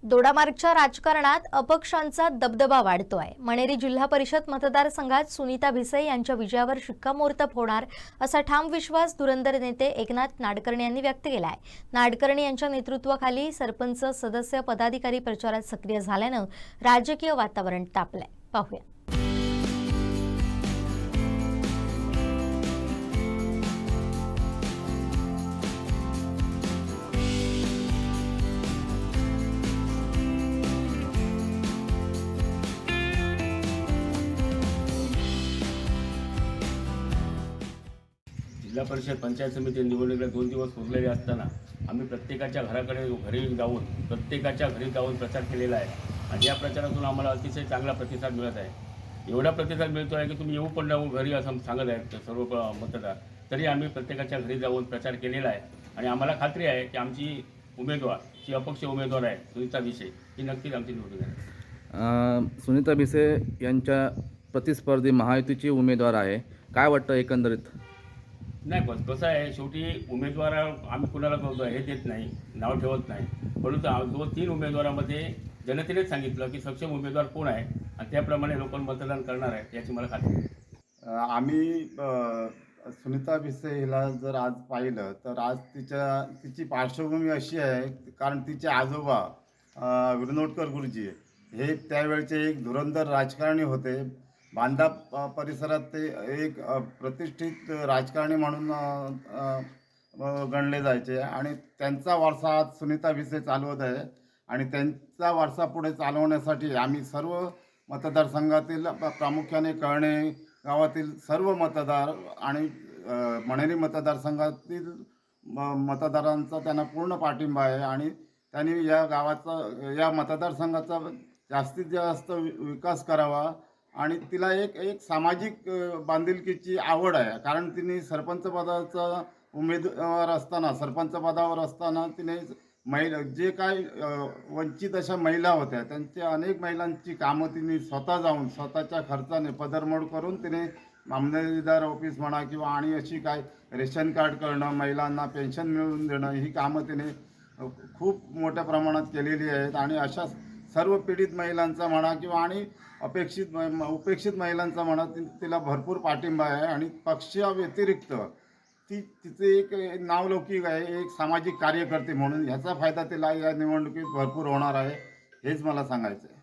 दोडामार्गच्या राजकारणात अपक्षांचा दबदबा वाढतोय। मणेरी जिल्हा परिषद मतदारसंघात सुनीता भिसे यांच्या विजयावर शिक्कामोर्तब होणार असा ठाम विश्वास धुरंधर नेते एकनाथ नाडकर्णी यांनी व्यक्त केला आहे। नाडकर्णी यांच्या नेतृत्वाखाली सरपंच सदस्य पदाधिकारी प्रचारात सक्रिय झाल्यानं राजकीय वातावरण तापलंय। पाहूया। जिल्हा परिषद पंचायत समिती निवडणुकीला 2 दिवस उरलेले असताना आम्ही प्रत्येकाच्या घरी जाऊन प्रचार केलेला आहे आणि या प्रचारातून आम्हाला अतिशय चांगला प्रतिसाद मिळत आहे। एवढा प्रतिसाद मिळतो आहे की तुम्ही येऊ पण जाऊ घरी असं सांगत आहेत सर्व मतदार, तरी आम्ही प्रत्येकाच्या घरी जाऊन प्रचार केलेला आहे आणि आम्हाला खात्री आहे की आमची उमेदवार जी अपक्ष उमेदवार आहे सुनीता भिसे ही नक्कीच आमची निवडून येणार। सुनीता भिसे यांच्या प्रतिस्पर्धी महायुतीची उमेदवार आहे, काय वाटतं एकंदरीत? नाही, पण कसं आहे, शेवटी उमेदवार आम्ही कुणाला करतो हे देत नाही, नाव ठेवत नाही, परंतु 2-3 उमेदवारामध्ये जनतेनेच सांगितलं की सक्षम उमेदवार कोण आहे आणि त्याप्रमाणे लोक मतदान करणार आहेत याची मला खात्री आहे। आम्ही सुनीता भिसे हिला जर आज पाहिलं तर आज तिची पार्श्वभूमी अशी आहे, कारण तिचे आजोबा विरनोटकर गुरुजी हे त्यावेळचे एक धुरंधर राजकारणी होते। बांदा परिसरात ते एक प्रतिष्ठित राजकारणी म्हणून गणले जायचे आणि त्यांचा वारसा आज सुनीता भिसे चालवत आहे आणि त्यांचा वारसा पुढे चालवण्यासाठी आम्ही सर्व मतदारसंघातील प्रामुख्याने कळणे गावातील सर्व मतदार आणि मणेरी मतदारसंघातील मतदारांचा त्यांना पूर्ण पाठिंबा आहे आणि त्यांनी या मतदारसंघाचा जास्तीत जास्त विकास करावा आणि तिला एक सामाजिक बांधिलकीची आवड आहे, कारण तिने सरपंच पदावर असताना तिने जे काय वंचित अशा महिला होत्या त्यांच्या अनेक महिलांची कामं तिने स्वतः जाऊन स्वतःच्या खर्चाने पदरमोड करून तिने मामलेदार ऑफिस म्हणा किंवा आणि अशी काय रेशन कार्ड करणं, महिलांना पेन्शन मिळवून देणं ही कामं तिने खूप मोठ्या प्रमाणात केलेली आहेत आणि अशा सर्व पीडित महिलांचा म्हणा किंवा आणि उपेक्षित महिलांचा म्हणा तिला भरपूर पाठिंबा आहे आणि पक्षाव्यतिरिक्त तिचे एक नावलौकिक आहे, एक सामाजिक कार्यकर्ते म्हणून ह्याचा फायदा तिला या निवडणुकीत भरपूर होणार आहे, हेच मला सांगायचं आहे।